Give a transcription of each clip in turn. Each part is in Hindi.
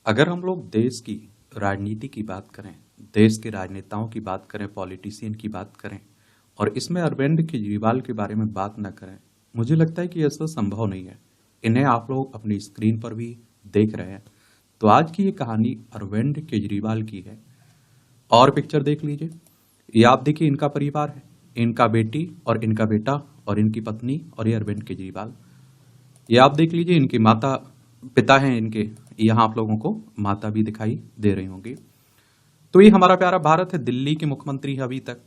अगर हम लोग देश की राजनीति की बात करें, देश के राजनेताओं की बात करें, पॉलिटिशियन की बात करें और इसमें अरविंद केजरीवाल के बारे में बात न करें, मुझे लगता है कि ऐसा संभव नहीं है। इन्हें आप लोग अपनी स्क्रीन पर भी देख रहे हैं। तो आज की ये कहानी अरविंद केजरीवाल की है। और पिक्चर देख लीजिए, ये आप देखिए, इनका परिवार है, इनका बेटी और इनका बेटा और इनकी पत्नी और ये अरविंद केजरीवाल। ये आप देख लीजिए, इनके माता पिता हैं इनके, यहाँ आप लोगों को माता भी दिखाई दे रही होंगी। तो ये हमारा प्यारा भारत है। दिल्ली के मुख्यमंत्री है अभी तक,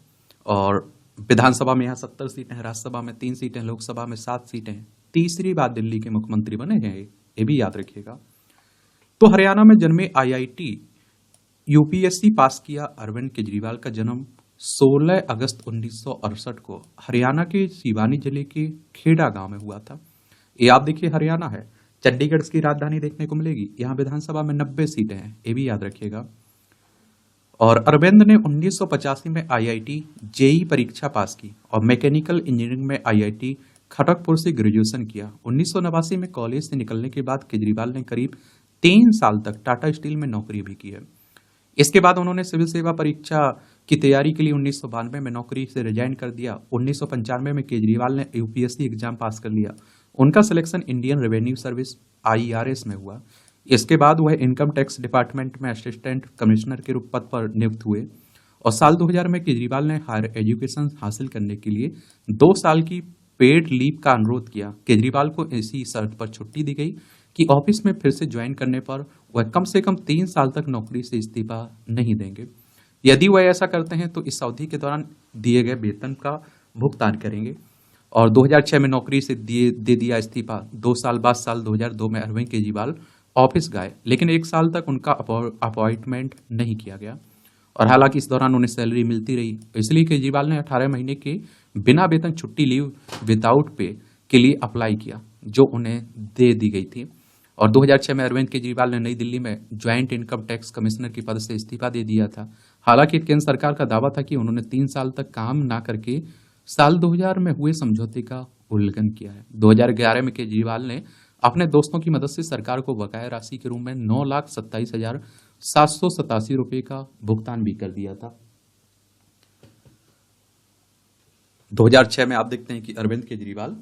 और विधानसभा में यहाँ 70 सीटें हैं, राज्यसभा में 3 सीटें, लोकसभा में 7 सीटें हैं। तीसरी बार दिल्ली के मुख्यमंत्री बने हैं ये भी याद रखिएगा। तो हरियाणा में जन्मे, IIT यूपीएससी पास किया अरविंद केजरीवाल का जन्म 16 अगस्त 1968 को हरियाणा के सिवानी जिले के खेड़ा गांव में हुआ था। ये आप देखिए, हरियाणा है, चंडीगढ़ की राजधानी देखने को मिलेगी। यहाँ विधानसभा में 90 सीटें हैं, ये भी याद रखिएगा। और अरविंद ने 1985 में IIT जेई परीक्षा पास की और मैकेनिकल इंजीनियरिंग में IIT खड़गपुर से ग्रेजुएशन किया। 1989 में कॉलेज से निकलने के बाद केजरीवाल ने करीब 3 साल तक टाटा स्टील में नौकरी भी की है। इसके बाद उन्होंने सिविल सेवा परीक्षा की तैयारी के लिए 1992 में नौकरी से रिजाइन कर दिया। 1995 में केजरीवाल ने यूपीएससी एग्जाम पास कर लिया। उनका selection Indian revenue service IRS में हुआ। इसके बाद वह इनकम टैक्स डिपार्टमेंट में असिस्टेंट कमिश्नर के रूप पद पर नियुक्त हुए और साल 2000 में केजरीवाल ने हायर एजुकेशन हासिल करने के लिए 2 साल की पेड लीव का अनुरोध किया। केजरीवाल को ऐसी शर्त पर छुट्टी दी गई कि ऑफिस में फिर से ज्वाइन करने पर वह कम से कम 3 साल तक नौकरी से इस्तीफा नहीं देंगे। यदि वह ऐसा करते हैं तो इस अवधि के दौरान दिए गए वेतन का भुगतान करेंगे। और 2006 में नौकरी से दे दिया इस्तीफा। 2 साल बाद साल 2002 में अरविंद केजरीवाल ऑफिस गए, लेकिन 1 साल तक उनका अपॉइंटमेंट नहीं किया गया और हालांकि इस दौरान उन्हें सैलरी मिलती रही। इसलिए केजरीवाल ने 18 महीने के बिना वेतन छुट्टी लीव विदाउट पे के लिए अप्लाई किया, जो उन्हें दे दी गई थी। और 2006 में अरविंद केजरीवाल ने नई दिल्ली में ज्वाइंट इनकम टैक्स कमिश्नर के पद से इस्तीफा दे दिया था। हालांकि केंद्र सरकार का दावा था कि उन्होंने 3 साल तक काम ना करके साल 2000 में हुए समझौते का उल्लंघन किया है। 2011 में केजरीवाल ने अपने दोस्तों की मदद से सरकार को बकाया राशि के रूप में 9,27,787 रुपए का भुगतान भी कर दिया था। 2006 में आप देखते हैं कि अरविंद केजरीवाल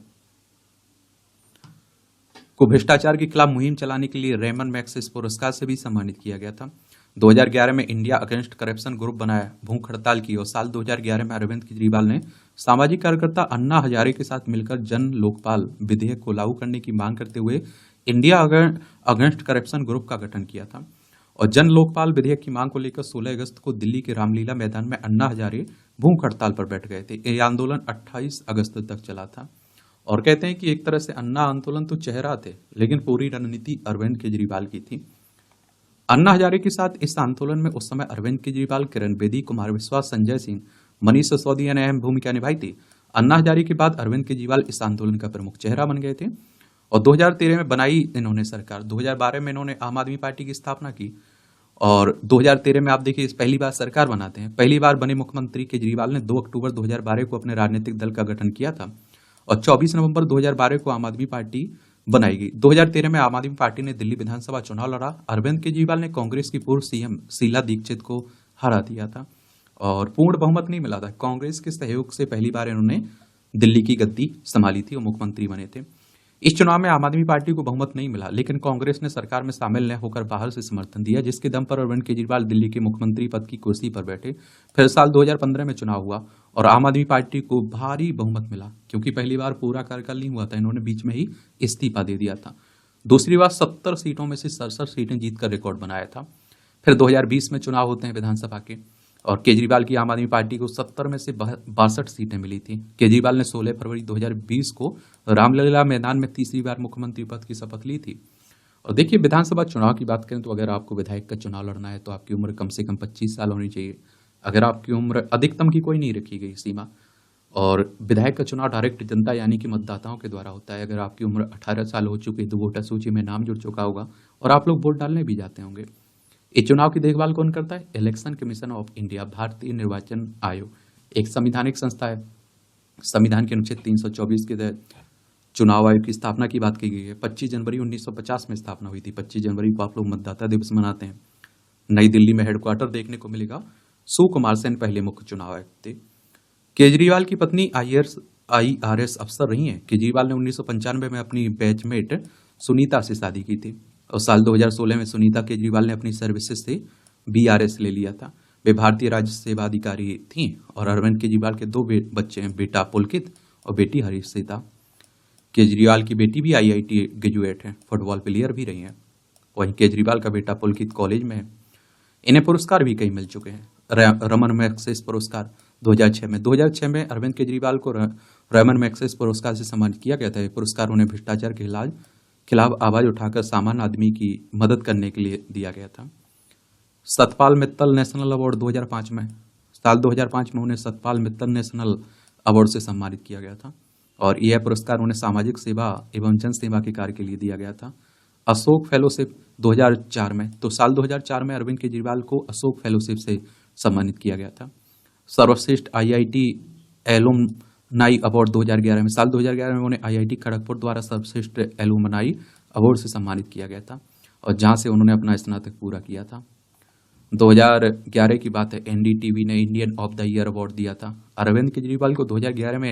को भ्रष्टाचार के खिलाफ मुहिम चलाने के लिए रेमन मैग्सेसे पुरस्कार से भी सम्मानित किया गया था। 2011 में इंडिया अगेंस्ट करप्शन ग्रुप बनाया, भूख हड़ताल की और साल 2011 में अरविंद केजरीवाल ने सामाजिक कार्यकर्ता अन्ना हजारे के साथ मिलकर जन लोकपाल विधेयक को लागू करने की मांग करते हुए इंडिया अगेंस्ट करप्शन ग्रुप का गठन किया था। और जन लोकपाल विधेयक की मांग को लेकर 16 अगस्त को दिल्ली के रामलीला मैदान में अन्ना हजारे भूख हड़ताल पर बैठ गए थे। यह आंदोलन 28 अगस्त तक चला था। और कहते हैं कि एक तरह से अन्ना आंदोलन तो चेहरा थे, लेकिन पूरी रणनीति अरविंद केजरीवाल की थी। अन्ना हजारे के साथ इस आंदोलन में उस समय अरविंद केजरीवाल, किरण बेदी, कुमार विश्वास, संजय सिंह, मनीष सिसोदिया ने अहम भूमिका निभाई थी। अन्ना हजारे के बाद अरविंद केजरीवाल इस आंदोलन का प्रमुख चेहरा बन गए थे और 2013 में बनाई इन्होंने सरकार। 2012 में इन्होंने आम आदमी पार्टी की स्थापना की और 2013 में आप देखिए पहली बार सरकार बनाते हैं। पहली बार बने मुख्यमंत्री केजरीवाल ने 2 अक्टूबर 2012 को अपने राजनीतिक दल का गठन किया था और 24 नवंबर 2012 को आम आदमी पार्टी बनाई गई। 2013 में आम आदमी पार्टी ने दिल्ली विधानसभा चुनाव लड़ा। अरविंद केजरीवाल ने कांग्रेस की पूर्व CM शीला दीक्षित को हरा दिया था और पूर्ण बहुमत नहीं मिला था। कांग्रेस के सहयोग से पहली बार इन्होंने दिल्ली की गद्दी संभाली थी और मुख्यमंत्री बने थे। इस चुनाव में आम आदमी पार्टी को बहुमत नहीं मिला, लेकिन कांग्रेस ने सरकार में शामिल न होकर बाहर से समर्थन दिया, जिसके दम पर अरविंद केजरीवाल दिल्ली के मुख्यमंत्री पद की कुर्सी पर बैठे। फिर साल 2015 में चुनाव हुआ और आम आदमी पार्टी को भारी बहुमत मिला, क्योंकि पहली बार पूरा कार्यकाल नहीं हुआ था, इन्होंने बीच में ही इस्तीफा दे दिया था। दूसरी बार 70 सीटों में से 67 सीटें जीतकर रिकॉर्ड बनाया था। फिर 2020 में चुनाव होते हैं विधानसभा के और केजरीवाल की आम आदमी पार्टी को 70 में से 62 सीटें मिली थी। केजरीवाल ने 16 फरवरी 2020 को रामलीला मैदान में तीसरी बार मुख्यमंत्री पद की शपथ ली थी। और देखिए, विधानसभा चुनाव की बात करें तो अगर आपको विधायक का चुनाव लड़ना है तो आपकी उम्र कम से कम 25 साल होनी चाहिए। अगर आपकी उम्र, अधिकतम की कोई नहीं रखी गई सीमा, और विधायक का चुनाव डायरेक्ट जनता यानी कि मतदाताओं के द्वारा होता है। अगर आपकी उम्र 18 साल हो चुकी है तो वोटर सूची में नाम जुड़ चुका होगा और आप लोग वोट डालने भी जाते होंगे। इस चुनाव की देखभाल कौन करता है? इलेक्शन कमीशन ऑफ इंडिया, भारतीय निर्वाचन आयोग, एक संवैधानिक संस्था है। संविधान के अनुच्छेद 324 के तहत चुनाव आयोग की स्थापना की बात की गई है। 25 जनवरी 1950 में स्थापना हुई थी। 25 जनवरी को आप लोग मतदाता दिवस मनाते हैं। नई दिल्ली में हेडक्वार्टर देखने को मिलेगा। सुकुमार सेन पहले मुख्य चुनाव आयुक्त थे। केजरीवाल की पत्नी IRS अफसर रही हैं। केजरीवाल ने 1995 में अपनी बैचमेट सुनीता से शादी की थी और साल 2016 में सुनीता केजरीवाल ने अपनी सर्विसेज से BRS ले लिया था। वे भारतीय राज्य सेवा अधिकारी थीं और अरविंद केजरीवाल के दो बच्चे हैं, बेटा पुलकित और बेटी हर्षिता। केजरीवाल की बेटी भी IIT ग्रेजुएट है, फुटबॉल प्लेयर भी रही हैं। वहीं केजरीवाल का बेटा पुलकित कॉलेज में है। इन्हें पुरस्कार भी कई मिल चुके हैं। रमन मैग्सेसे पुरस्कार 2006 में अरविंद केजरीवाल को रमन मैग्सेसे पुरस्कार से सम्मानित किया गया था। यह पुरस्कार उन्हें भ्रष्टाचार के खिलाफ आवाज उठाकर सामान्य आदमी की मदद करने के लिए दिया गया था। सतपाल मित्तल नेशनल अवार्ड 2005 में, साल 2005 में उन्हें सतपाल मित्तल नेशनल अवार्ड से सम्मानित किया गया था और यह पुरस्कार उन्हें सामाजिक सेवा एवं जन सेवा के कार्य के लिए दिया गया था। अशोक फेलोशिप 2004 में, तो साल 2004 में अरविंद केजरीवाल को अशोक फेलोशिप से सम्मानित किया गया था। सर्वश्रेष्ठ IIT एलुमनाई अवार्ड 2011 में, साल 2011 में उन्हें IIT खड़गपुर द्वारा सर्वश्रेष्ठ एलुमनाई अवार्ड से सम्मानित किया गया था और जहां से उन्होंने अपना स्नातक पूरा किया था। 2011 की बात है, NDTV ने Indian of the year award दिया था। अरविंद केजरीवाल को 2011 में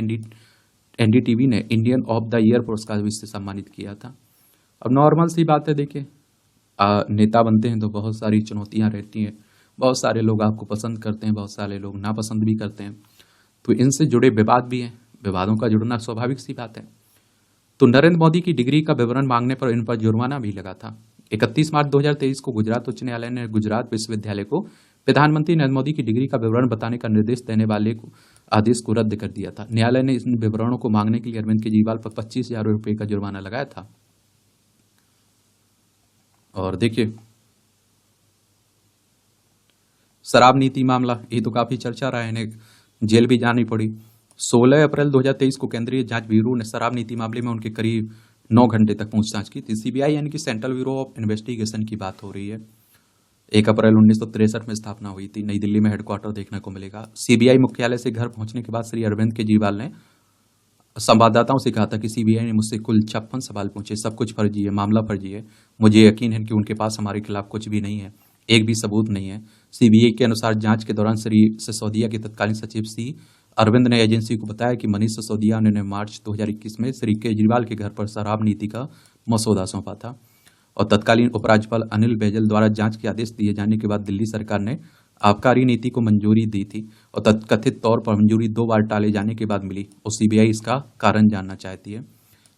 NDTV ने इंडियन ऑफ द ईयर पुरस्कार से सम्मानित किया था। अब नॉर्मल सी बात है, देखिए नेता बनते हैं तो बहुत सारी चुनौतियां रहती हैं। बहुत सारे लोग आपको पसंद करते हैं, बहुत सारे लोग नापसंद भी करते हैं, तो इनसे जुड़े विवाद भी हैं। विवादों का जुड़ना स्वाभाविक सी बात है। तो नरेंद्र मोदी की डिग्री का विवरण मांगने पर इन पर जुर्माना भी लगा था। 31 मार्च 2023 को गुजरात उच्च न्यायालय ने गुजरात विश्वविद्यालय को प्रधानमंत्री नरेंद्र मोदी की डिग्री का विवरण बताने का निर्देश देने वाले आदेश को रद्द कर दिया था। न्यायालय ने इन विवरणों को मांगने के लिए अरविंद केजरीवाल पर 25,000 रुपये का जुर्माना लगाया था। और देखिए शराब नीति मामला, ये तो काफी चर्चा रहा है, इन्हें जेल भी जानी पड़ी। 16 अप्रैल 2023 को केंद्रीय जांच ब्यूरो ने शराब नीति मामले में उनके करीब 9 घंटे तक पूछताछ की थी। CBI यानी कि सेंट्रल ब्यूरो ऑफ इन्वेस्टिगेशन की बात हो रही है। 1 अप्रैल 1963 में स्थापना हुई थी। नई दिल्ली में हेडक्वार्टर देखने को मिलेगा। CBI मुख्यालय से घर पहुंचने के बाद श्री अरविंद केजरीवाल ने संवाददाताओं से कहा था कि CBI ने मुझसे कुल 56 सवाल पूछे, सब कुछ फर्जी है, मामला फर्जी है। मुझे यकीन है कि उनके पास हमारे खिलाफ कुछ भी नहीं है, एक भी सबूत नहीं है। CBI के अनुसार जांच के दौरान श्री सिसोदिया के तत्कालीन सचिव C अरविंद ने एजेंसी को बताया कि मनीष सिसोदिया ने मार्च 2021 में श्री केजरीवाल के घर पर शराब नीति का मसौदा सौंपा था और तत्कालीन उपराज्यपाल अनिल बैजल द्वारा जांच के आदेश दिए जाने के बाद दिल्ली सरकार ने आबकारी नीति को मंजूरी दी थी और तथाकथित तौर पर मंजूरी 2 बार टाले जाने के बाद मिली और CBI इसका कारण जानना चाहती है।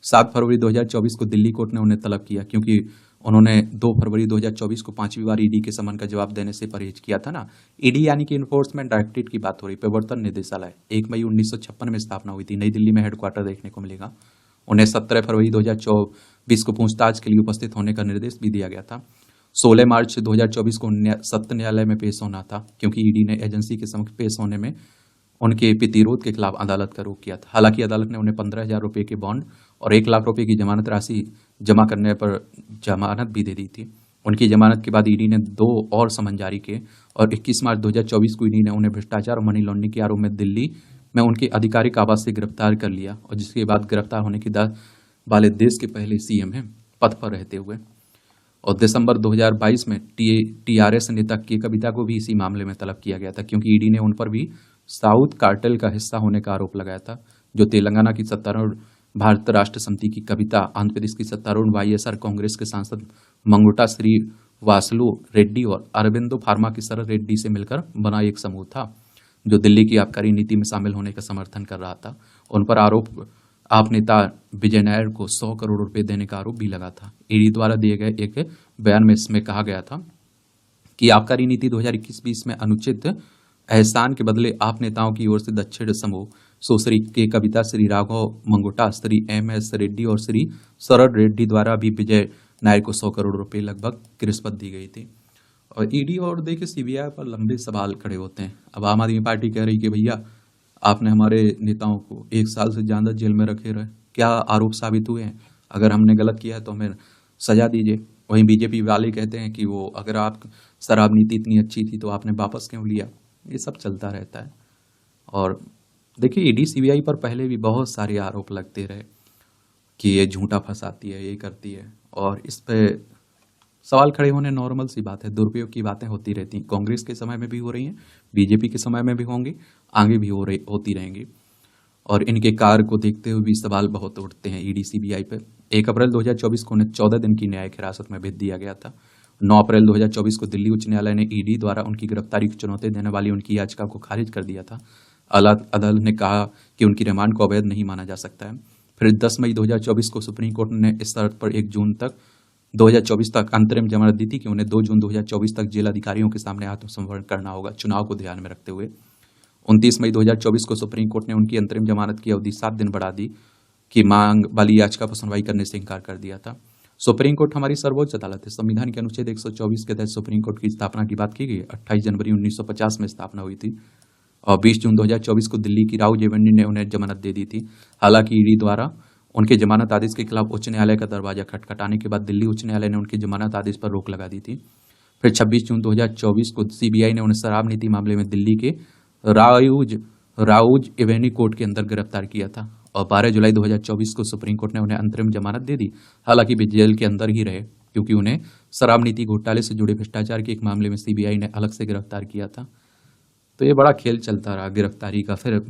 7 फरवरी 2024 को दिल्ली कोर्ट ने उन्हें तलब किया क्योंकि उन्होंने 2 फरवरी 2024 को 5वीं बार ED के समन का जवाब देने से परहेज किया था ना। ED यानी कि इन्फोर्समेंट डायरेक्टरेट की बात हो रही, प्रवर्तन निदेशालय। 1 मई 1956 में स्थापना हुई थी। नई दिल्ली में हेडक्वार्टर देखने को मिलेगा। उन्हें 17 फरवरी 2024 को पूछताछ के लिए उपस्थित होने का निर्देश भी दिया गया था। 16 मार्च 2024 को सत्र न्यायालय में पेश होना था क्योंकि ED ने एजेंसी के समक्ष पेश होने में उनके प्रतिरोध के खिलाफ अदालत का रुख किया था। हालांकि अदालत ने उन्हें 15,000 रुपये के बॉन्ड और 1 लाख रुपए की जमानत राशि जमा करने पर जमानत भी दे दी थी। उनकी जमानत के बाद ED ने 2 और समन जारी किए और 21 मार्च 2024 को ED ने उन्हें भ्रष्टाचार और मनी लॉन्ड्रिंग के आरोप में दिल्ली में उनके आधिकारिक आवास से गिरफ्तार कर लिया और जिसके बाद गिरफ्तार होने के वाले देश के पहले CM हैं पद पर रहते हुए। और दिसंबर 2022 में TRS नेता के कविता को भी इसी मामले में तलब किया गया था क्योंकि ED ने उन पर भी साउथ कार्टेल का हिस्सा होने का आरोप लगाया था। जो तेलंगाना की सत्तारूढ़ भारत राष्ट्र समिति की कविता, आंध्र प्रदेश की सत्तारूढ़ YSR कांग्रेस के सांसद मंगुटा श्री वासलू रेड्डी और अरविंदो फार्मा की शरद रेड्डी से मिलकर बना एक समूह था जो दिल्ली की आबकारी नीति में शामिल होने का समर्थन कर रहा था। उन पर आप नेता विजय नायर को 100 करोड़ रुपए देने का आरोप भी लगा था। ED द्वारा दिए गए एक बयान में इसमें कहा गया था कि आबकारी नीति 2021-20 में अनुचित एहसान के बदले आप नेताओं की ओर से दक्षिण समूह सुश्री के कविता, श्री राघव मंगोटा, श्री MS रेड्डी और श्री शरद रेड्डी द्वारा भी विजय नायर को 100 करोड़ रुपए लगभग रिश्वत दी गई थी। और ED और देखिए CBI पर लंबे सवाल खड़े होते हैं। अब आम आदमी पार्टी कह रही कि भैया आपने हमारे नेताओं को 1 साल से ज्यादा जेल में रखे रहे, क्या आरोप साबित हुए हैं? अगर हमने गलत किया है तो हमें सजा दीजिए। वहीं BJP वाले कहते हैं कि वो अगर आप शराब नीति इतनी अच्छी थी तो आपने वापस क्यों लिया? ये सब चलता रहता है। और देखिए ED CBI पर पहले भी बहुत सारे आरोप लगते रहे। कि ये झूठा फंसाती है, ये करती है। और इस पे सवाल खड़े होने नॉर्मल सी बात है। दुरुपयोग की बातें होती रहती हैं, कांग्रेस के समय में भी हो रही हैं, बीजेपी के समय में भी होंगी, आगे भी होती रहेंगी। और इनके कार्य को देखते हुए भी सवाल बहुत उठते हैं ईडी सीबीआई पे। 1 अप्रैल 2024 को उन्हें 14 दिन की न्यायिक हिरासत में भेज दिया गया था। 9 अप्रैल 2024 को दिल्ली उच्च न्यायालय ने ईडी द्वारा उनकी गिरफ्तारी को चुनौती देने वाली उनकी याचिका को खारिज कर दिया था। अदालत ने कहा कि उनकी रिमांड को अवैध नहीं माना जा सकता है। फिर 10 मई 2024 को सुप्रीम कोर्ट ने इस शर्त पर 1 जून तक 2024 तक अंतरिम जमानत दी थी कि उन्हें 2 जून 2024 तक जेल अधिकारियों के सामने आत्मसमर्पण करना होगा, चुनाव को ध्यान में रखते हुए। 29 मई 2024 को सुप्रीम कोर्ट ने उनकी अंतरिम जमानत की अवधि 7 दिन बढ़ा दी कि मांग वाली याचिका पर सुनवाई करने से इनकार कर दिया था। सुप्रीम कोर्ट हमारी सर्वोच्च अदालत है। संविधान के अनुच्छेद 124 के तहत सुप्रीम कोर्ट की स्थापना की बात की गई। 28 जनवरी 1950 में स्थापना हुई थी और 20 जून 2024 को दिल्ली की राउ जेवेंडी ने उन्हें जमानत दे दी थी। हालांकि ईडी द्वारा उनके जमानत आदेश के खिलाफ उच्च न्यायालय का दरवाजा खटखटाने के बाद दिल्ली उच्च न्यायालय ने उनके जमानत आदेश पर रोक लगा दी थी। फिर 26 जून 2024 को सीबीआई ने उन्हें शराब नीति मामले में दिल्ली के राउज एवेन्यू कोर्ट के अंदर गिरफ्तार किया था और 12 जुलाई 2024 को सुप्रीम कोर्ट ने उन्हें अंतरिम जमानत दे दी। हालांकि वे जेल के अंदर ही रहे क्योंकि उन्हें शराब नीति घोटाले से जुड़े भ्रष्टाचार के एक मामले में सीबीआई ने अलग से गिरफ्तार किया था। तो ये बड़ा खेल चलता रहा गिरफ्तारी का, फिर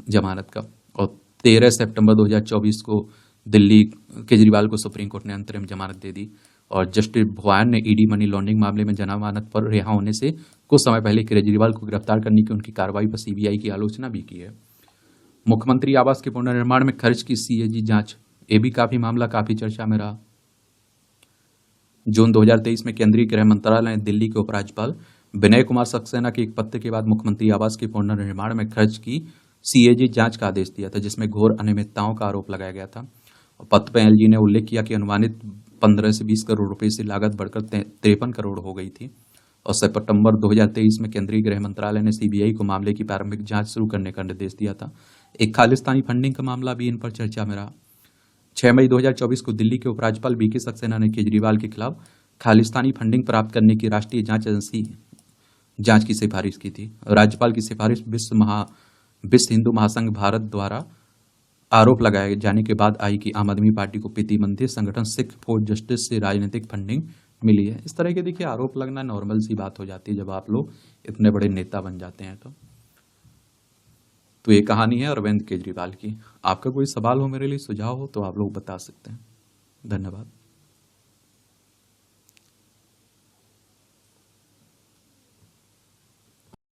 जमानत का। और 13 सितंबर 2024 को दिल्ली केजरीवाल को सुप्रीम कोर्ट ने अंतरिम जमानत दे दी और जस्टिस भोयान ने ईडी मनी लॉन्ड्रिंग मामले में जमानत पर रिहा होने से कुछ समय पहले केजरीवाल को गिरफ्तार करने की उनकी कार्रवाई पर सीबीआई की आलोचना भी की है। मुख्यमंत्री आवास के पुनर्निर्माण में खर्च की सीएजी जांच, ये भी मामला काफी चर्चा में रहा। जून 2023 में केंद्रीय गृह मंत्रालय ने दिल्ली के उपराज्यपाल विनय कुमार सक्सेना के एक पत्र के बाद मुख्यमंत्री आवास के पुनर्निर्माण में खर्च की सीएजी जांच का आदेश दिया था, जिसमें घोर अनियमितताओं का आरोप लगाया गया था। पत्र में एलजी ने उल्लेख किया कि अनुमानित 15 से 20 करोड़ रुपए से लागत बढ़कर 53 करोड़ हो गई थी और सितंबर 2023 में केंद्रीय गृह मंत्रालय ने सीबीआई को मामले की प्रारंभिक जांच शुरू करने का निर्देश दिया था। एक खालिस्तानी फंडिंग का मामला भी इन पर चर्चा में रहा। 6 मई 2024 को दिल्ली के उपराज्यपाल बीके सक्सेना ने केजरीवाल के खिलाफ खालिस्तानी फंडिंग प्राप्त करने की राष्ट्रीय जांच एजेंसी जांच की सिफारिश की थी। राज्यपाल की सिफारिश विश्व हिंदू महासंघ भारत द्वारा आरोप लगाए जाने के बाद आई कि आम आदमी पार्टी को प्रतिबंधित संगठन सिख फॉर जस्टिस से राजनीतिक फंडिंग मिली है। इस तरह के देखिए आरोप लगना नॉर्मल सी बात हो जाती है जब आप लोग इतने बड़े नेता बन जाते हैं। तो ये कहानी है अरविंद केजरीवाल की। आपका कोई सवाल हो, मेरे लिए सुझाव हो तो आप लोग बता सकते हैं। धन्यवाद।